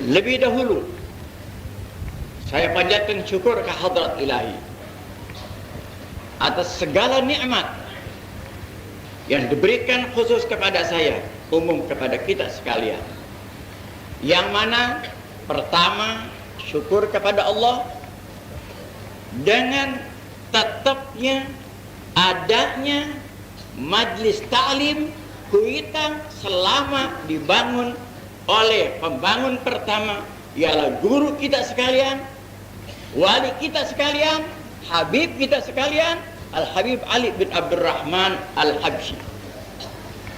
Lebih dahulu saya panjatkan syukur ke hadrat ilahi atas segala nikmat yang diberikan khusus kepada saya, umum kepada kita sekalian. Yang mana pertama, syukur kepada Allah dengan tetapnya adanya majlis ta'lim Kuitang selama dibangun oleh pembangun pertama, ialah guru kita sekalian, wali kita sekalian, Habib kita sekalian, Al-Habib Ali bin Abdurrahman Al-Habsyi.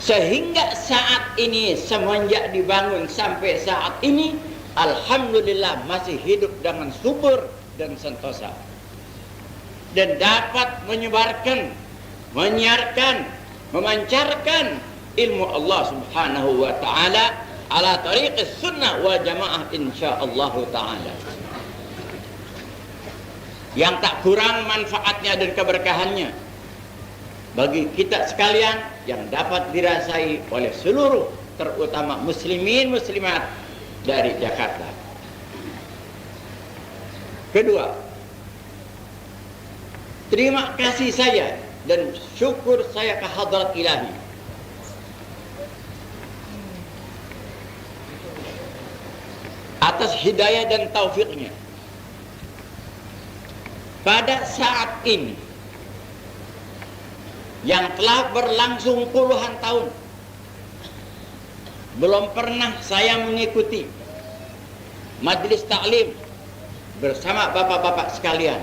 Sehingga saat ini, semenjak dibangun sampai saat ini, alhamdulillah masih hidup dengan subur dan sentosa, dan dapat menyebarkan, menyiarkan, memancarkan ilmu Allah Subhanahu wa taala ala tariqis sunnah wal jamaah insyaallah taala. Yang tak kurang manfaatnya dan keberkahannya bagi kita sekalian yang dapat dirasai oleh seluruh, terutama muslimin muslimat dari Jakarta. Kedua, terima kasih saya dan syukur saya ke hadrat ilahi atas hidayah dan taufiknya. Pada saat ini yang telah berlangsung puluhan tahun, belum pernah saya mengikuti majlis taklim bersama bapak-bapak sekalian.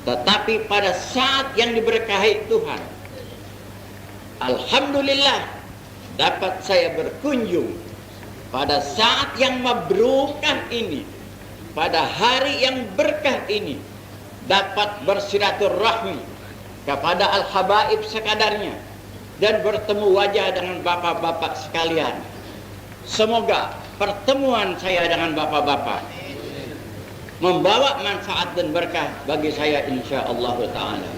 Tetapi pada saat yang diberkahi Tuhan, alhamdulillah dapat saya berkunjung pada saat yang mabrukah ini, pada hari yang berkah ini, dapat bersilaturahmi kepada al-habaib sekadarnya dan bertemu wajah dengan bapak-bapak sekalian. Semoga pertemuan saya dengan bapak-bapak membawa manfaat dan berkah bagi saya insyaallah taala.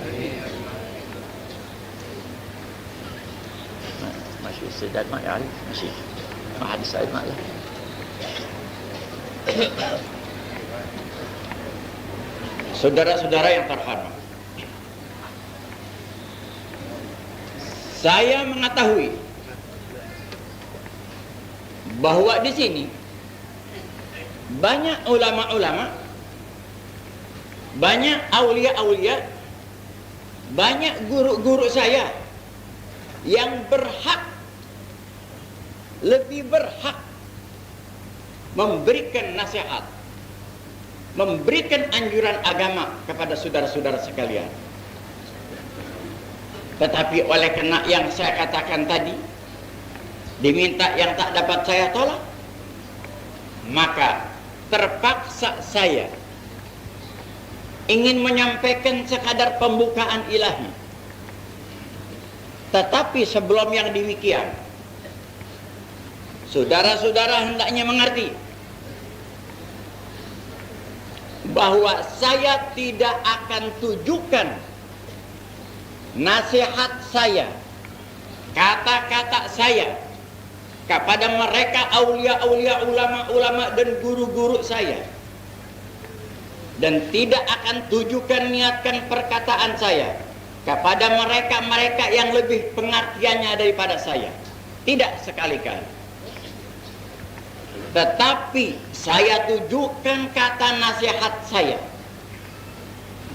Masih sedang mak ya, masih hadis saya mak ya. Saudara-saudara yang terhormat, saya mengetahui bahwa di sini banyak ulama-ulama, banyak aulia-aulia, banyak guru-guru saya yang berhak, lebih berhak memberikan nasihat, memberikan anjuran agama kepada saudara-saudara sekalian. Tetapi oleh karena yang saya katakan tadi, diminta yang tak dapat saya tolak, maka terpaksa saya ingin menyampaikan sekadar pembukaan ilahi. Tetapi sebelum yang demikian, saudara-saudara hendaknya mengerti bahwa saya tidak akan tujukan nasihat saya, kata-kata saya kepada mereka aulia-aulia, ulama-ulama dan guru-guru saya, dan tidak akan tujukan niatkan perkataan saya kepada mereka-mereka yang lebih pengertiannya daripada saya. Tidak sekali-kali. Tetapi saya tujukan kata nasihat saya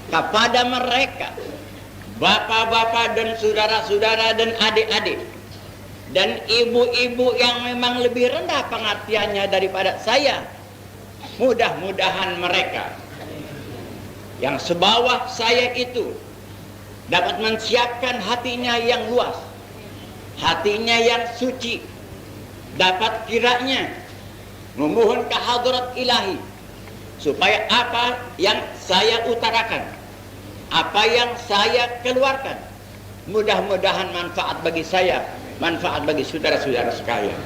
kepada mereka, bapak-bapak dan saudara-saudara dan adik-adik dan ibu-ibu yang memang lebih rendah pengertiannya daripada saya. Mudah-mudahan mereka yang sebawah saya itu dapat mensiapkan hatinya yang luas, hatinya yang suci, dapat kiranya memohon ke hadrat ilahi supaya apa yang saya utarakan, apa yang saya keluarkan, mudah-mudahan manfaat bagi saya, manfaat bagi saudara-saudara sekalian.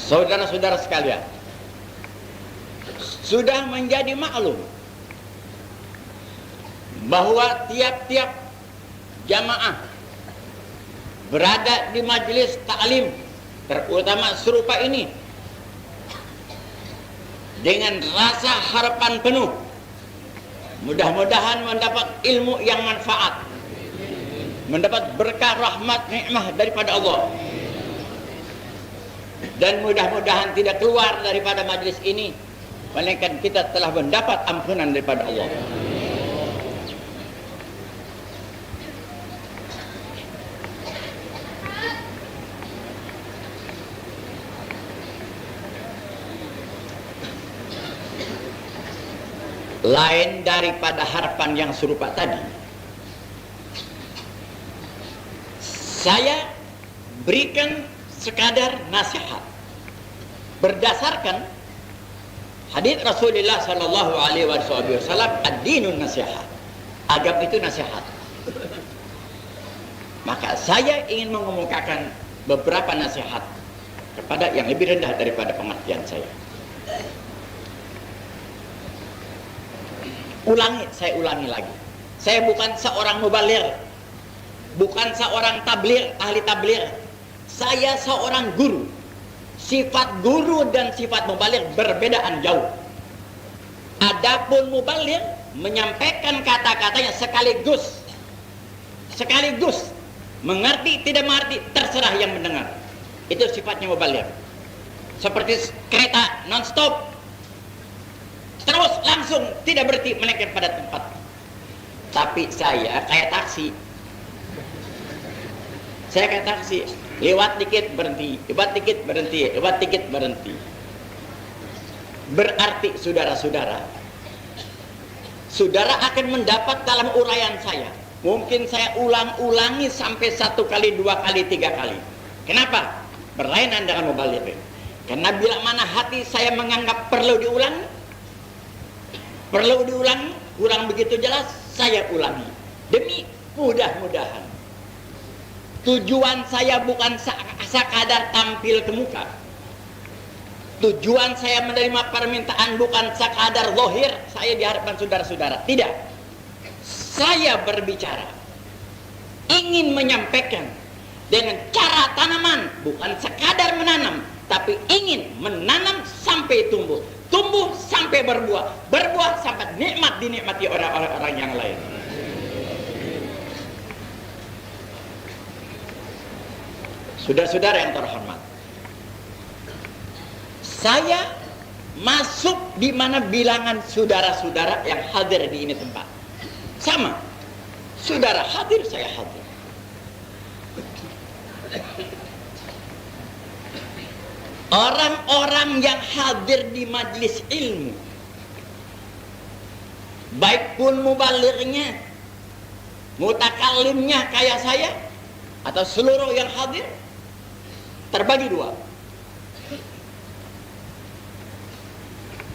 Saudara-saudara sekalian, sudah menjadi maklum bahwa tiap-tiap jamaah berada di majelis ta'lim terutama serupa ini dengan rasa harapan penuh, mudah-mudahan mendapat ilmu yang manfaat, mendapat berkah rahmat nikmah daripada Allah, dan mudah-mudahan tidak keluar daripada majlis ini melainkan kita telah mendapat ampunan daripada Allah. Lain daripada harapan yang serupa tadi, saya berikan sekadar nasihat berdasarkan hadits Rasulullah sallallahu alaihi wasallam, ad-dinun nasihat, agama itu nasihat. Maka saya ingin mengemukakan beberapa nasihat kepada yang lebih rendah daripada pengertian saya. Saya ulangi lagi. Saya bukan seorang mubaligh, bukan seorang tabligh, ahli tabligh. Saya seorang guru. Sifat guru dan sifat mubaligh berbedaan jauh. Adapun mubaligh menyampaikan kata-katanya sekaligus. Sekaligus. Mengerti tidak mengerti terserah yang mendengar. Itu sifatnya mubaligh. Seperti kereta non-stop, terus langsung tidak berhenti melainkan pada tempat. Tapi saya kayak taksi. Saya kayak taksi, lewat dikit berhenti, lewat dikit berhenti, lewat dikit berhenti. Berarti saudara-saudara, saudara akan mendapat dalam uraian saya. Mungkin saya ulang-ulangi sampai 1 kali, 2 kali, 3 kali. Kenapa? Berlainan dengan mubaligh. Karena bila mana hati saya menganggap perlu diulangi, kurang begitu jelas, saya ulangi. Demi mudah-mudahan tujuan saya bukan sekadar tampil ke muka. Tujuan saya menerima permintaan bukan sekadar zahir saya di hadapan saudara-saudara. Tidak. Saya berbicara, ingin menyampaikan dengan cara tanaman, bukan sekadar menanam, tapi ingin menanam sampai tumbuh. Tumbuh sampai berbuah, berbuah sampai nikmat dinikmati orang-orang yang lain. Saudara-saudara yang terhormat, saya masuk di mana bilangan saudara-saudara yang hadir di ini tempat. Sama, saudara hadir, saya hadir. Orang-orang yang hadir di majlis ilmu, baik pun mubalighnya, mutakallimnya kayak saya, atau seluruh yang hadir, terbagi dua.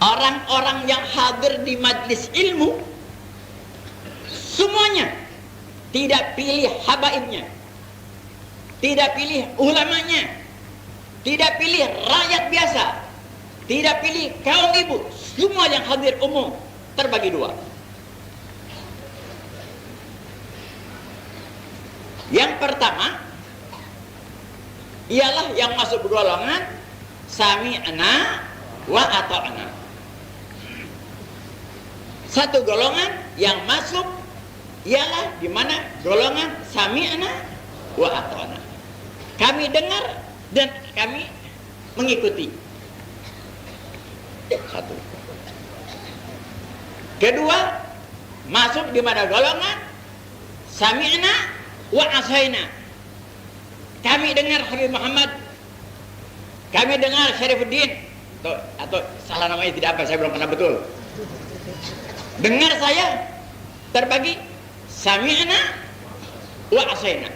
Orang-orang yang hadir di majlis ilmu, semuanya tidak pilih habaibnya, tidak pilih ulamanya, tidak pilih rakyat biasa, tidak pilih kaum ibu, semua yang hadir umum terbagi dua. Yang pertama ialah yang masuk golongan sami'na wa ata'na. Satu golongan yang masuk ialah di mana golongan sami'na wa ata'na. Kami dengar dan kami mengikuti. Satu. Kedua, masuk di mana golongan sami'na wa asaina. Kami dengar Habib Muhammad, kami dengar Syarifuddin, atau salah namanya tidak apa, saya belum pernah betul. Dengar saya terbagi sami'na wa asaina.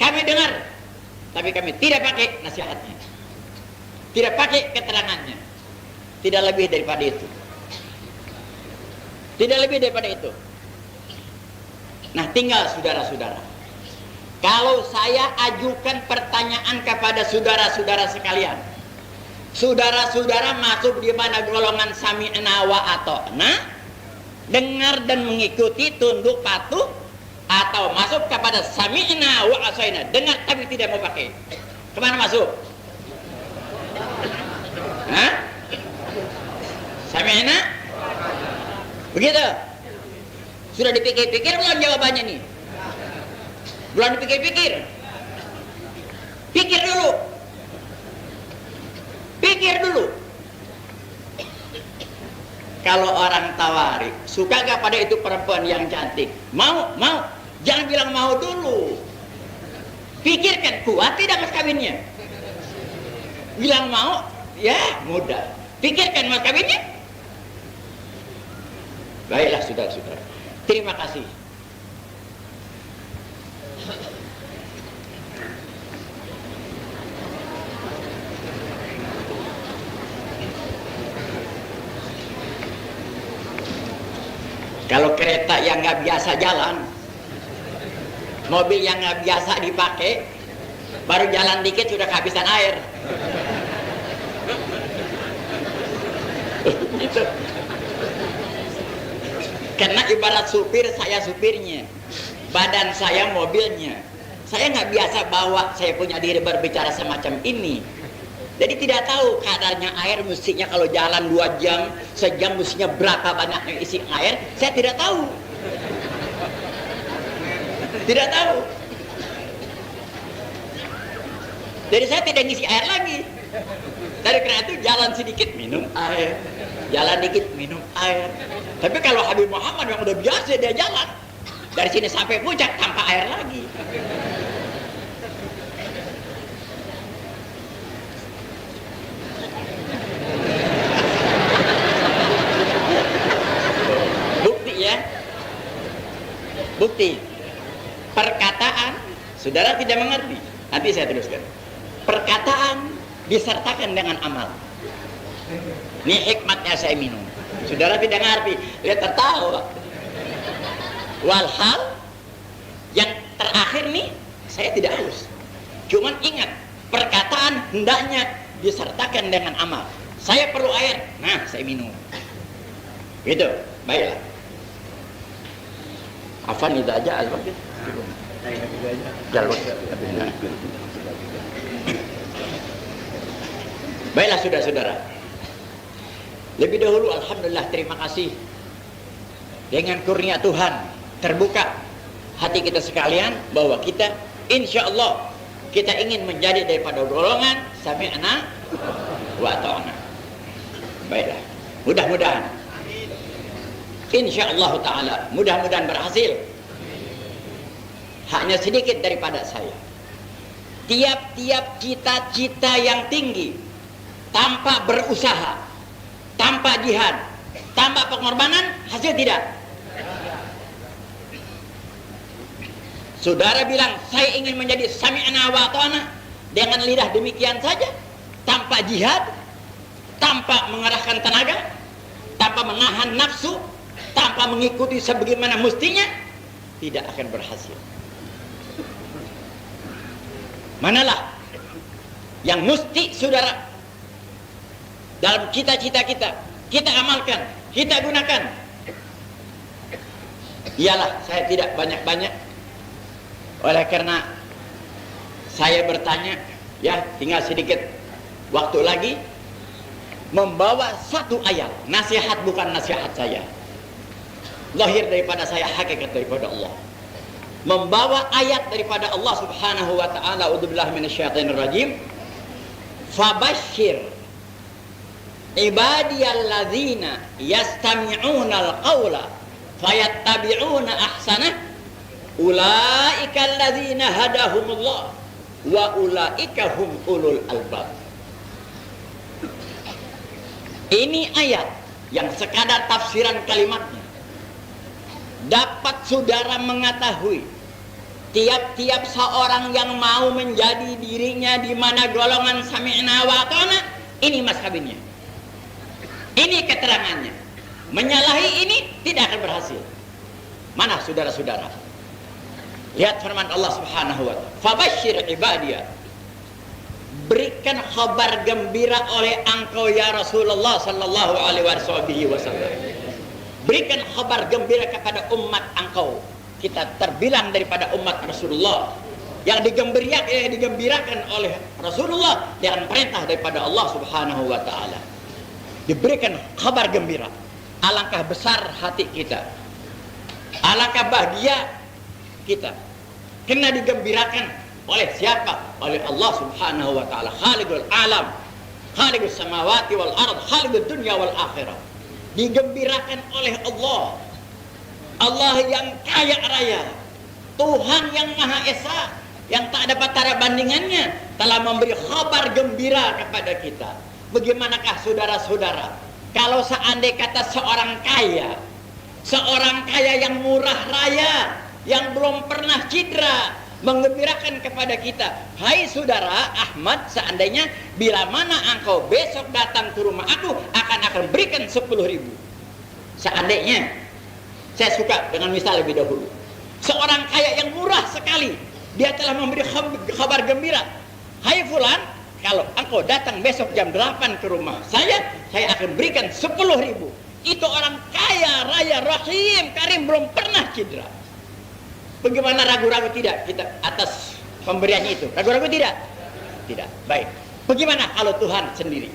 Kami dengar, tapi kami tidak pakai nasihatnya, tidak pakai keterangannya, tidak lebih daripada itu, tidak lebih daripada itu. Nah, tinggal saudara-saudara, kalau saya ajukan pertanyaan kepada saudara-saudara sekalian, saudara-saudara masuk di mana golongan sami'na wa ata'na, dengar dan mengikuti, tunduk patuh, atau masuk kepada sami'na wa asaina, dengar tapi tidak mau pakai. Kemana masuk? Hah? Sami'na? Begitu? Sudah dipikir-pikir belum jawabannya nih? Belum dipikir-pikir? Pikir dulu. Pikir dulu. Kalau orang tawarik, suka gak pada itu perempuan yang cantik? Mau, mau. Jangan bilang mau dulu. Pikirkan, kuat tidak mas kawinnya? Bilang mau, ya mudah. Pikirkan mas kawinnya? Baiklah saudara-saudara. Terima kasih. Kalau kereta yang nggak biasa jalan, mobil yang nggak biasa dipakai, baru jalan dikit sudah kehabisan air. Gitu. Karena ibarat supir, saya supirnya, badan saya mobilnya. Saya nggak biasa bawa, saya punya diri berbicara semacam ini. Jadi tidak tahu kadarnya air mestinya kalau jalan 2 jam, sejam mestinya berapa banyak yang isi air, saya tidak tahu. Tidak tahu. Jadi saya tidak ngisi air lagi. Dari karena itu jalan sedikit minum air, jalan dikit minum air. Tapi kalau Habib Muhammad yang udah biasa dia jalan dari sini sampai puncak tanpa air lagi. Bukti perkataan saudara tidak mengerti. Nanti saya teruskan. Perkataan disertakan dengan amal. Ini hikmatnya saya minum. Saudara tidak mengerti, dia tertawa. Walhal yang terakhir nih saya tidak harus. Cuman ingat, perkataan hendaknya disertakan dengan amal. Saya perlu air, nah saya minum. Gitu, baiklah. Afan itu aja al-waqt. Baiklah saudara-saudara. Lebih dahulu alhamdulillah terima kasih. Dengan kurnia Tuhan terbuka hati kita sekalian bahwa kita insyaallah kita ingin menjadi daripada golongan sami'na wa ata'na. Baiklah. Mudah-mudahan InsyaAllah ta'ala mudah-mudahan berhasil. Hanya sedikit daripada saya. Tiap-tiap cita-cita yang tinggi tanpa berusaha, tanpa jihad, tanpa pengorbanan, hasil tidak. Saudara bilang saya ingin menjadi sami'na wa ata'na dengan lidah demikian saja, tanpa jihad, tanpa mengerahkan tenaga, tanpa menahan nafsu, tanpa mengikuti sebagaimana mestinya, tidak akan berhasil. Manalah yang mesti saudara dalam cita-cita kita amalkan, kita gunakan. Ialah saya tidak banyak-banyak. Oleh karena saya bertanya, ya tinggal sedikit waktu lagi, membawa satu ayat, nasihat bukan nasihat saya, lahir daripada saya, hakikat daripada Allah. Membawa ayat daripada Allah subhanahu wa ta'ala. A'udzubillahi minasyaitonir rajim. Fabashshir ibadiyalladzina yastami'unal qawla fayattabi'una ahsanah ulaika alladzina hadahumullah wa ulaika hum ulul albab. Ini ayat yang sekadar tafsiran kalimatnya dapat saudara mengetahui tiap-tiap seorang yang mau menjadi dirinya di mana golongan sami'na wa ata'na, ini mazhabnya, ini keterangannya. Menyalahi ini tidak akan berhasil. Mana saudara-saudara? Lihat firman Allah subhanahu wa ta'ala, fabashshir ibadiyah, berikan kabar gembira oleh engkau ya Rasulullah sallallahu alaihi wasallam. Berikan kabar gembira kepada umat engkau kita terbilang daripada umat Rasulullah yang digembirakan oleh Rasulullah dengan perintah daripada Allah Subhanahu wa taala. Diberikan kabar gembira. Alangkah besar hati kita. Alangkah bahagia kita. Kena digembirakan oleh siapa? Oleh Allah Subhanahu wa taala, Khaliqul alam, Khaliqus samawati wal ard, Khaliqud dunya wal akhirah. Digembirakan oleh Allah. Allah yang kaya raya, Tuhan yang Maha Esa, yang tak dapat tara bandingannya, telah memberi kabar gembira kepada kita. Bagaimanakah saudara-saudara, kalau seandainya kata seorang kaya yang murah raya, yang belum pernah cedera, menggembirakan kepada kita, hai saudara Ahmad, seandainya bila mana engkau besok datang ke rumah aku, akan berikan 10.000. Seandainya, saya suka dengan misal lebih dahulu. Seorang kaya yang murah sekali, dia telah memberi kabar gembira, hai fulan, kalau engkau datang besok jam 8 ke rumah saya akan berikan 10.000. Itu orang kaya raya, rahim, karim, belum pernah cedera. Bagaimana ragu-ragu tidak kita atas pemberiannya itu? Ragu-ragu tidak? Tidak. Baik. Bagaimana kalau Tuhan sendiri?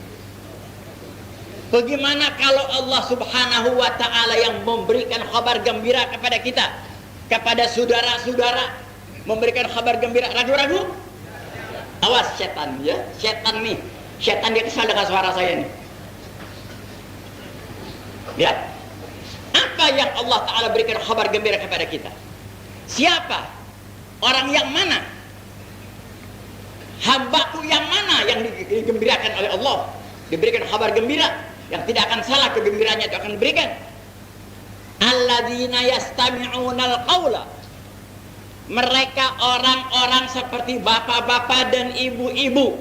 Bagaimana kalau Allah Subhanahu wa taala yang memberikan kabar gembira kepada kita, kepada saudara-saudara, memberikan kabar gembira, ragu-ragu? Awas setan ya, setan nih. Setan dia kesal dengan suara saya nih. Lihat. Apa yang Allah taala berikan kabar gembira kepada kita? Siapa? Orang yang mana? Hambaku yang mana yang digembirakan oleh Allah? Diberikan kabar gembira yang tidak akan salah, kegembiraannya itu akan diberikan. Alladzina yastami'unal qawla. Mereka orang-orang seperti bapak-bapak dan ibu-ibu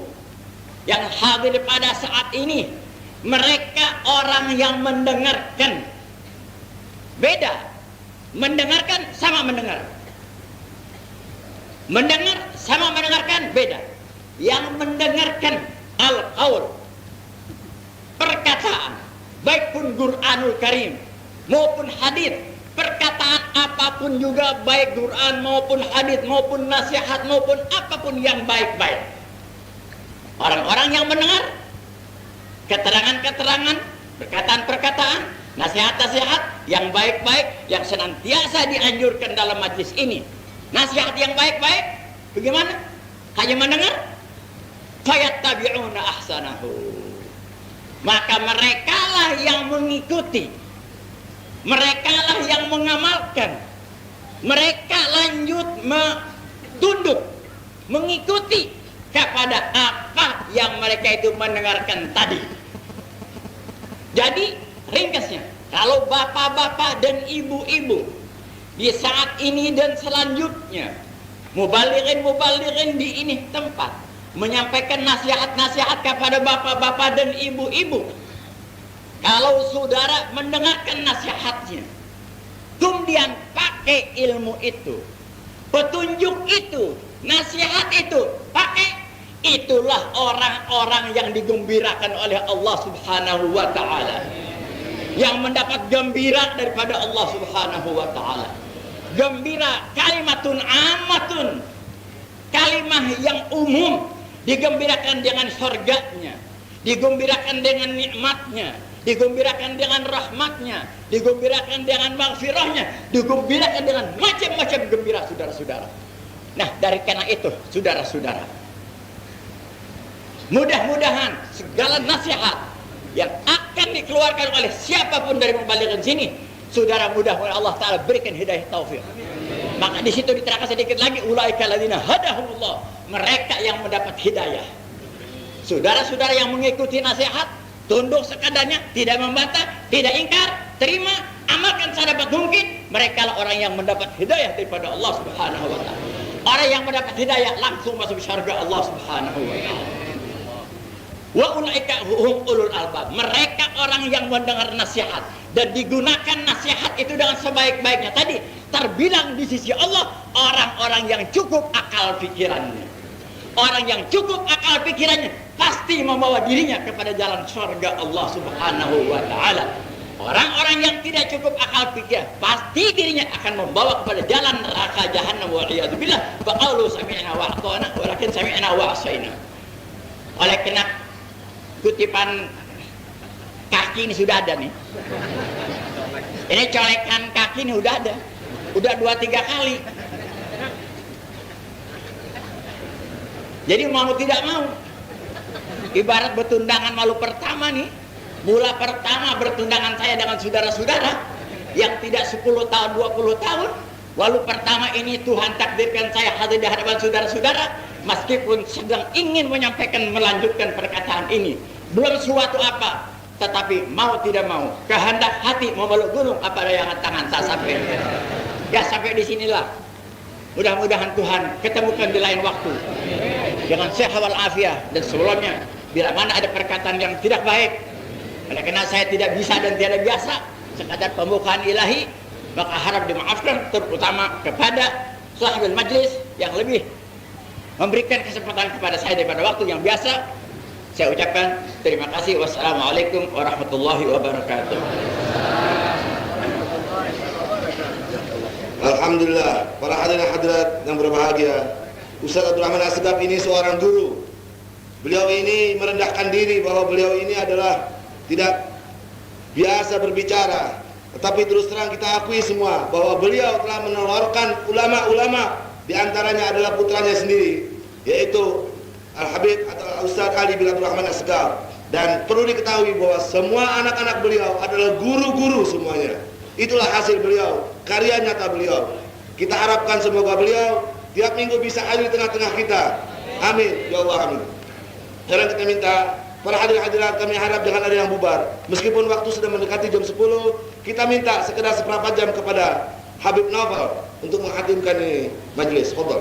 yang hadir pada saat ini. Mereka orang yang mendengarkan. Beda. Mendengarkan sama mendengar. Mendengar sama mendengarkan beda. Yang mendengarkan al-qaul, perkataan, baik pun Quranul Karim maupun hadis, perkataan apapun juga, baik Quran maupun hadis maupun nasihat maupun apapun yang baik-baik. Orang-orang yang mendengar keterangan-keterangan, perkataan-perkataan, nasihat-nasihat yang baik-baik yang senantiasa dianjurkan dalam majlis ini. Nasihat yang baik-baik bagaimana? Hanya mendengar, fayattabi'una ahsanahu. Maka merekalah yang mengikuti, merekalah yang mengamalkan, mereka lanjut tunduk mengikuti kepada apa yang mereka itu mendengarkan tadi. Jadi ringkasnya, kalau bapak-bapak dan ibu-ibu di saat ini dan selanjutnya mubalighin di ini tempat menyampaikan nasihat-nasihat kepada bapak-bapak dan ibu-ibu, kalau saudara mendengarkan nasihatnya, kemudian pakai ilmu itu, petunjuk itu, nasihat itu, pakai, itulah orang-orang yang digembirakan oleh Allah Subhanahu wa taala, yang mendapat gembira daripada Allah Subhanahu wa taala. Gembira kalimatun amatun, kalimah yang umum, digembirakan dengan surganya, digembirakan dengan nikmatnya, digembirakan dengan rahmatnya, digembirakan dengan maghfirahnya, digembirakan dengan macam-macam gembira, saudara-saudara. Nah, dari karena itu, saudara-saudara, mudah-mudahan segala nasihat yang akan dikeluarkan oleh siapapun dari mubalighin sini, saudara, mudah-mudahan Allah Ta'ala berikan hidayah taufik. Maka di situ diterangkan sedikit lagi, ulaika alladzina hadahumullah, mereka yang mendapat hidayah. Saudara-saudara yang mengikuti nasihat, tunduk sekadarnya, tidak membantah, tidak ingkar, terima, amalkan sedapat mungkin, mereka lah orang yang mendapat hidayah daripada Allah Subhanahu wa taala. Orang yang mendapat hidayah langsung masuk syurga Allah Subhanahu wa taala. Wa ulaika hum ulul albab, mereka orang yang mendengar nasihat dan digunakan nasihat itu dengan sebaik-baiknya. Tadi terbilang di sisi Allah orang-orang yang cukup akal pikirannya. Orang yang cukup akal pikirannya pasti membawa dirinya kepada jalan surga Allah Subhanahu wa taala. Orang-orang yang tidak cukup akal pikir, pasti dirinya akan membawa kepada jalan neraka jahannam waliyadzubillah. Faqalu sami'na wa ata'na walakin sami'na wa asaina. Oleh karena kutipan kaki ini sudah ada nih. Ini colekan kaki ini udah ada. Udah 2-3 kali. Jadi mau tidak mau, ibarat bertundangan malu pertama nih. Mula pertama bertundangan saya dengan saudara-saudara yang tidak 10 tahun, 20 tahun. Walau pertama ini Tuhan takdirkan saya hadir di hadapan saudara-saudara. Meskipun sedang ingin menyampaikan, melanjutkan perkataan ini. Belum suatu apa. Tetapi mau tidak mau, kehendak hati memeluk gunung apa yang tangan tak sampai. Ya sampai di sinilah. Mudah-mudahan Tuhan ketemukan di lain waktu. Dengan sehat wal afiat. Dan sebelumnya, bila mana ada perkataan yang tidak baik, oleh karena saya tidak bisa dan tidak biasa sekadar pembukaan ilahi, maka harap dimaafkan, terutama kepada sahibul majlis yang lebih memberikan kesempatan kepada saya daripada waktu yang biasa. Saya ucapkan terima kasih. Wassalamualaikum warahmatullahi wabarakatuh. Alhamdulillah, para hadirin hadirat yang berbahagia, Ustaz Abdul Rahman Assegaf ini seorang guru. Beliau ini merendahkan diri bahwa beliau ini adalah tidak biasa berbicara, tetapi terus terang kita akui semua bahwa beliau telah menolorkan ulama-ulama, di antaranya adalah putranya sendiri, yaitu Al-Habib atau Ustaz Ali bin Abdul Rahman Assegaf. Dan perlu diketahui bahwa semua anak-anak beliau adalah guru-guru semuanya. Itulah hasil beliau, karya nyata beliau. Kita harapkan semoga beliau tiap minggu bisa hadir di tengah-tengah kita. Amin, ya Allah, amin. Sekarang kita minta para hadirin-hadirat, kami harap jangan ada yang bubar. Meskipun waktu sudah mendekati jam 10, kita minta sekedar seperempat jam kepada Habib Naufal untuk menghadirkan ini majelis. Fadhal.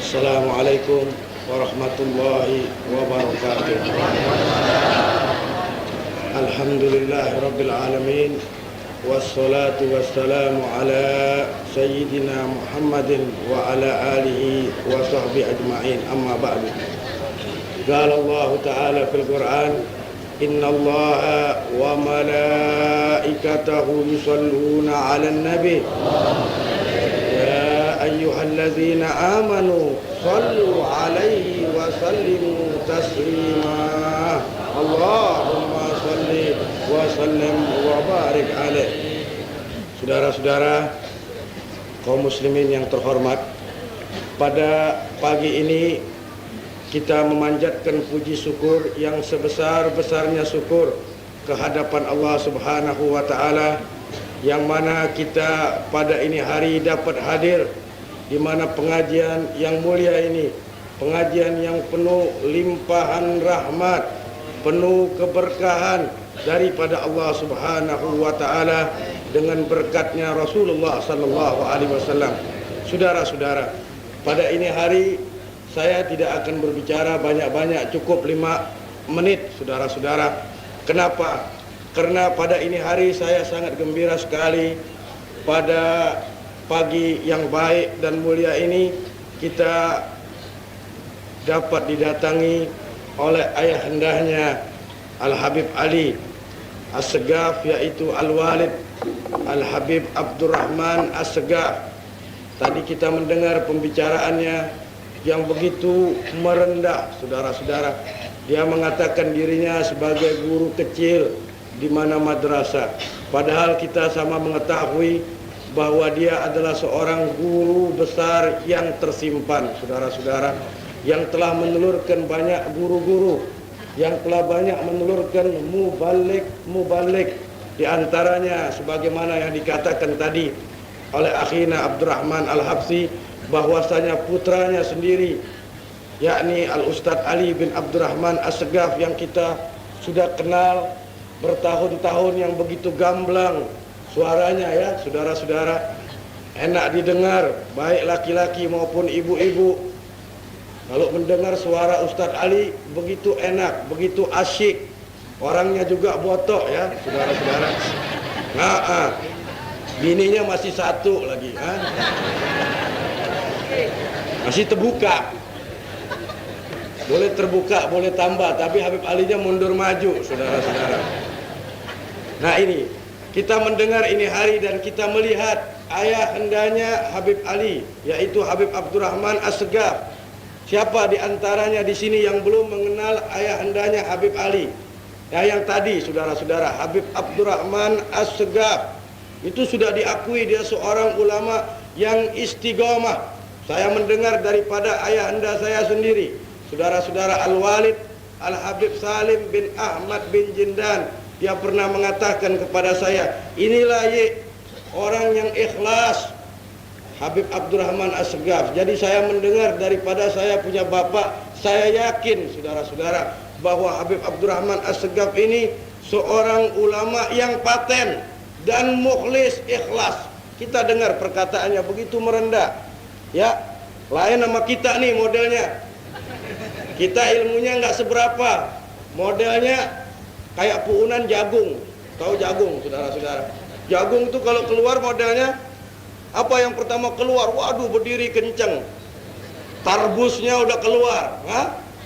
Assalamualaikum warahmatullahi wabarakatuh. Alhamdulillah rabbil alamin. Wassalatu wassalamu ala sayyidina Muhammadin wa ala alihi wa sahbihi ajma'in, amma ba'du. Qala Allah ta'ala fil Qur'an, inna Allaha wa malaikatahu yusalluna 'alan nabi ya ayyuhalladzina amanu sallu 'alaihi wa sallimu taslima. Allahumma salli wa sallim wa barik alaih. Saudara-saudara kaum muslimin yang terhormat, pada pagi ini kita memanjatkan puji syukur yang sebesar-besarnya syukur kehadapan Allah Subhanahu wa taala, yang mana kita pada ini hari dapat hadir di mana pengajian yang mulia ini, pengajian yang penuh limpahan rahmat, penuh keberkahan daripada Allah Subhanahu wa taala dengan berkatnya Rasulullah sallallahu alaihi wasallam. Saudara-saudara, pada ini hari saya tidak akan berbicara banyak-banyak, cukup 5 menit, saudara-saudara. Kenapa? Karena pada ini hari saya sangat gembira sekali. Pada pagi yang baik dan mulia ini kita dapat didatangi oleh ayahandanya Al-Habib Ali Assegaf, yaitu Al-Walid Al-Habib Abdurrahman Assegaf. Tadi kita mendengar pembicaraannya yang begitu merendah, saudara-saudara. Dia mengatakan dirinya sebagai guru kecil di mana madrasah. Padahal kita sama mengetahui bahwa dia adalah seorang guru besar yang tersimpan, saudara-saudara, yang telah menelurkan banyak guru-guru, yang telah banyak menelurkan mubalik, di antaranya sebagaimana yang dikatakan tadi oleh akhina Abdurrahman Al-Habsi, bahwasanya putranya sendiri, yakni Al-Ustadz Ali bin Abdurrahman Assegaf, yang kita sudah kenal bertahun-tahun, yang begitu gamblang suaranya, ya saudara-saudara, enak didengar baik laki-laki maupun ibu-ibu. Kalau mendengar suara Ustadz Ali begitu enak, begitu asyik. Orangnya juga botok, ya saudara-saudara. Nah, bininya masih satu lagi, masih terbuka. Boleh terbuka, boleh tambah, tapi Habib Alinya mundur maju, saudara-saudara. Nah ini, kita mendengar ini hari dan kita melihat ayah hendanya Habib Ali, yaitu Habib Abdurrahman As-Segaf. Siapa di antaranya di sini yang belum mengenal ayah hendanya Habib Ali? Ya, yang tadi, saudara-saudara, Habib Abdurrahman As-Segaf itu sudah diakui dia seorang ulama yang istiqomah. Saya mendengar daripada ayah anda saya sendiri, saudara-saudara, Al-Walid Al-Habib Salim bin Ahmad bin Jindan. Dia pernah mengatakan kepada saya, inilah orang yang ikhlas, Habib Abdurrahman As-Segaf. Jadi saya mendengar daripada saya punya bapak, saya yakin saudara-saudara bahwa Habib Abdurrahman As-Segaf ini seorang ulama yang paten dan mukhlis, ikhlas. Kita dengar perkataannya begitu merendah. Ya, lain sama kita nih modelnya. Kita ilmunya nggak seberapa, modelnya kayak puunan jagung. Tahu jagung, saudara-saudara? Jagung itu kalau keluar modelnya apa yang pertama keluar? Waduh, berdiri kenceng. Tarbusnya udah keluar,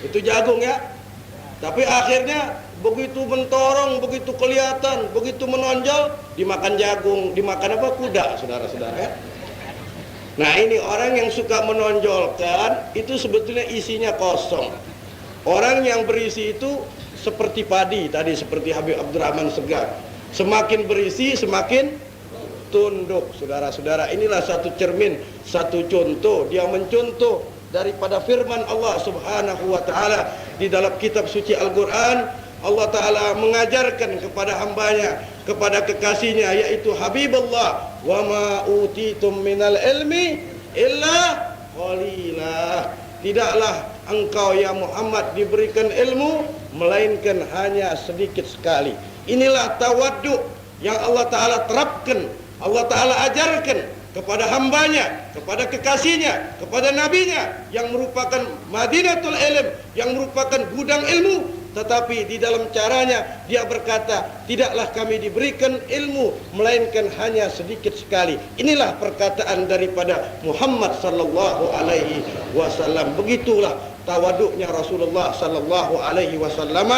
itu jagung ya. Tapi akhirnya begitu mentorong, begitu kelihatan, begitu menonjol, dimakan jagung, dimakan apa? Kuda, saudara-saudara ya. Nah ini orang yang suka menonjolkan, itu sebetulnya isinya kosong. Orang yang berisi itu seperti padi tadi, seperti Habib Abdurrahman Segaf. Semakin berisi, semakin tunduk, saudara-saudara. Inilah satu cermin, satu contoh. Dia mencontoh daripada firman Allah Subhanahu wa taala di dalam kitab suci Al-Qur'an. Allah taala mengajarkan kepada hambanya, kepada kekasihnya, yaitu Habibullah, wa ma utitum minal ilmi illa qalila. Tidaklah engkau ya Muhammad diberikan ilmu melainkan hanya sedikit sekali. Inilah tawaddu yang Allah taala terapkan, Allah Ta'ala ajarkan kepada hambanya, kepada kekasihnya, kepada nabinya, yang merupakan Madinatul Ilm, yang merupakan gudang ilmu. Tetapi di dalam caranya dia berkata, tidaklah kami diberikan ilmu melainkan hanya sedikit sekali. Inilah perkataan daripada Muhammad sallallahu alaihi wasallam. Begitulah tawaduknya Rasulullah sallallahu alaihi wasallam.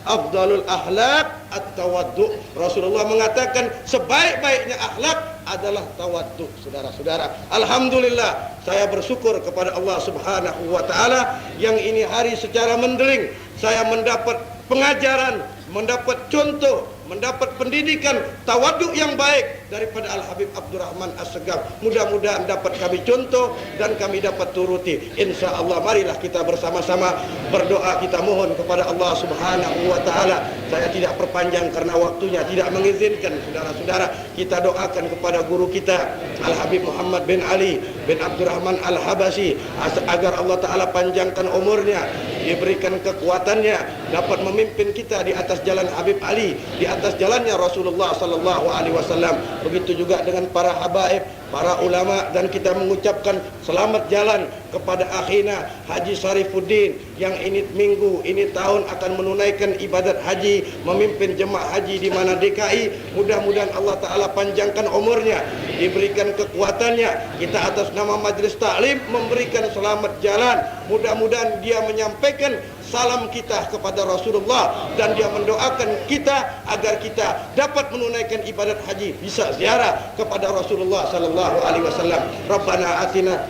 Afdalul akhlak at-tawaddu. Rasulullah mengatakan sebaik-baiknya akhlak adalah tawaddu, saudara-saudara. Alhamdulillah, saya bersyukur kepada Allah Subhanahu wa taala yang ini hari secara mendeling saya mendapat pengajaran, mendapat contoh, mendapat pendidikan tawaduk yang baik daripada Al-Habib Abdurrahman As-Segaf. Mudah-mudahan dapat kami contoh dan kami dapat turuti. Insya Allah, marilah kita bersama-sama berdoa, kita mohon kepada Allah Subhanahu wa taala. Saya tidak perpanjang karena waktunya tidak mengizinkan, saudara-saudara. Kita doakan kepada guru kita Al-Habib Muhammad bin Ali bin Abdurrahman Al-Habasyi agar Allah taala panjangkan umurnya, diberikan kekuatannya, dapat memimpin kita di atas jalan Habib Ali, di atas jalannya Rasulullah sallallahu alaihi wasallam. Begitu juga dengan para habaib, para ulama, dan kita mengucapkan selamat jalan kepada akhina Haji Syarifuddin yang ini minggu, ini tahun akan menunaikan ibadat haji, memimpin jemaah haji di mana DKI. Mudah-mudahan Allah taala panjangkan umurnya, diberikan kekuatannya. Kita atas nama Majelis Taklim memberikan selamat jalan. Mudah-mudahan dia menyampaikan salam kita kepada Rasulullah dan dia mendoakan kita agar kita dapat menunaikan ibadat haji, bisa ziarah kepada Rasulullah sallallahu alaihi wasallam. Rabbana atina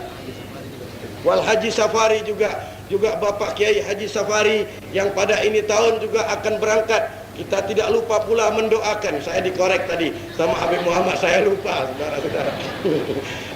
wal haji safari juga Bapak Kiai Haji Safari yang pada ini tahun juga akan berangkat. Kita tidak lupa pula mendoakan. Saya dikorek tadi sama Habib Muhammad, saya lupa, saudara-saudara.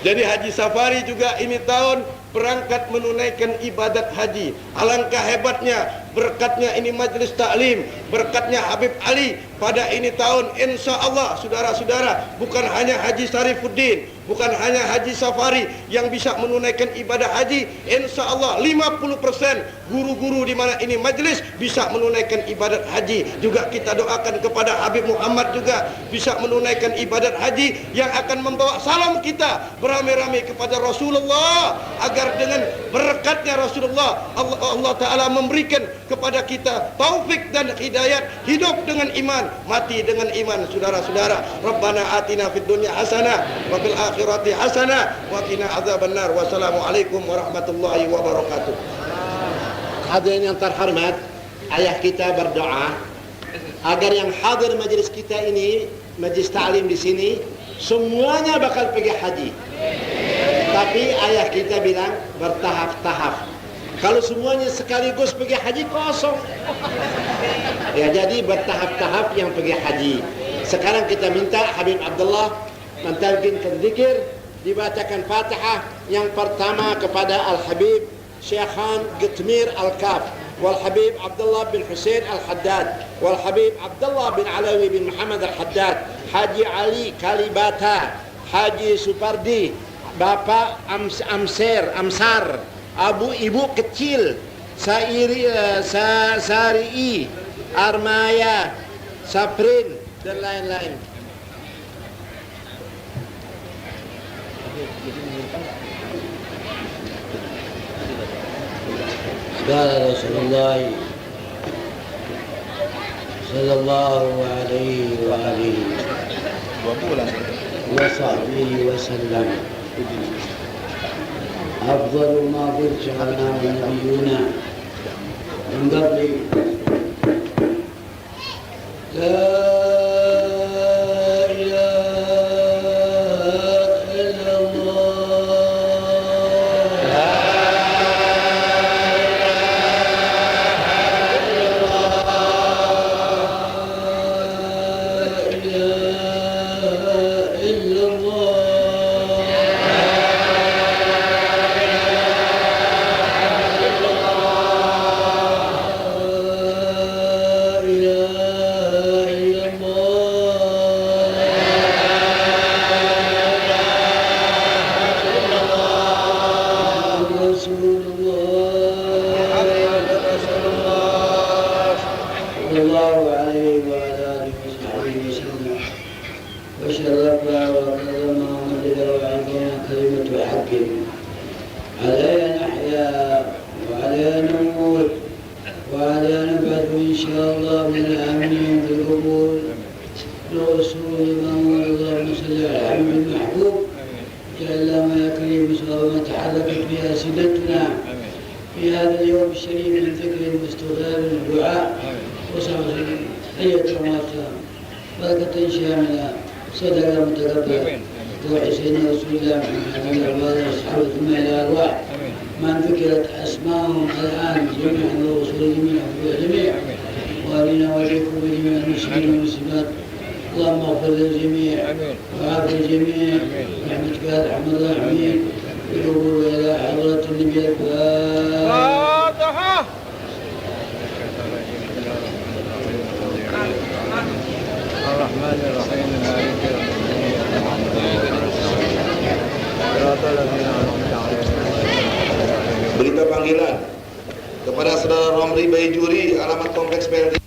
Jadi Haji Safari juga ini tahun berangkat menunaikan ibadat haji. Alangkah hebatnya berkatnya ini Majelis Taklim, berkatnya Habib Ali pada ini tahun. Insya Allah, saudara-saudara, bukan hanya Haji Syarifuddin, bukan hanya Haji Safari yang bisa menunaikan ibadah haji. Insya Allah 50% guru-guru di mana ini majelis bisa menunaikan ibadat haji. Juga kita doakan kepada Habib Muhammad juga bisa menunaikan ibadat haji yang akan membawa salam kita beramai-ramai kepada Rasulullah, agar dengan berkatnya Rasulullah Allah Ta'ala memberikan kepada kita taufik dan hidayat, hidup dengan iman, mati dengan iman, saudara-saudara. Rabbana atina fid dunya hasanah wa fil akhirati hasanah wa qina adzabannar. Wassalamualaikum warahmatullahi wabarakatuh. Hadirin yang terhormat, ayah kita berdoa agar yang hadir majlis kita ini, majlis ta'lim di sini, semuanya bakal pergi haji. Tapi ayah kita bilang bertahap-tahap. Kalau semuanya sekaligus pergi haji kosong. Ya, jadi bertahap-tahap yang pergi haji. Sekarang kita minta Habib Abdullah mentalkinkan zikir, dibacakan Fatihah yang pertama kepada Al-Habib Syekhan Gitmir Al-Kaf, Wal-Habib Abdullah bin Hussein Al-Haddad, Wal-Habib Abdullah bin Alawi bin Muhammad Al-Haddad, Haji Ali Kalibata, Haji Supardi, Bapak Amsar, Ibu kecil, Sari'i, Armaya, Saprin, dan lain-lain. قال رسول الله صلى الله عليه وآله وصحبه وسلم أفضل ما برجعنا نبينا من قبل لا وشرفنا وكرمنا ومجد وعظنا كلمة حق علينا نحيا وعلينا نموت وعلينا نبعث إن شاء الله من الآمنين بالقبول لرسول الله اللهم صل على الحبيب المحبوب جعل ما يا كريم ما تحركت بها سدتنا في هذا اليوم الشريف من ذكر المستغفر والدعاء وصحبه أية مواساة بركة شاملة صدقة متقبلة روح سيدنا رسول الله محمد وعلى أصحابه ثم إلى أرواح من ذكرت أسماءهم الآن جميعا ورسول جميعا وأرنا وإليكم بجميع المسلمين والمسلمات اللهم اغفر للجميع وعافي الجميع برحمتك يا أرحم الراحمين بالقبول إلى حضرة النبي الفاتحة. الرحمن الرحيم مالك Berita panggilan kepada saudara Romli Baijuri, alamat Kompleks PLD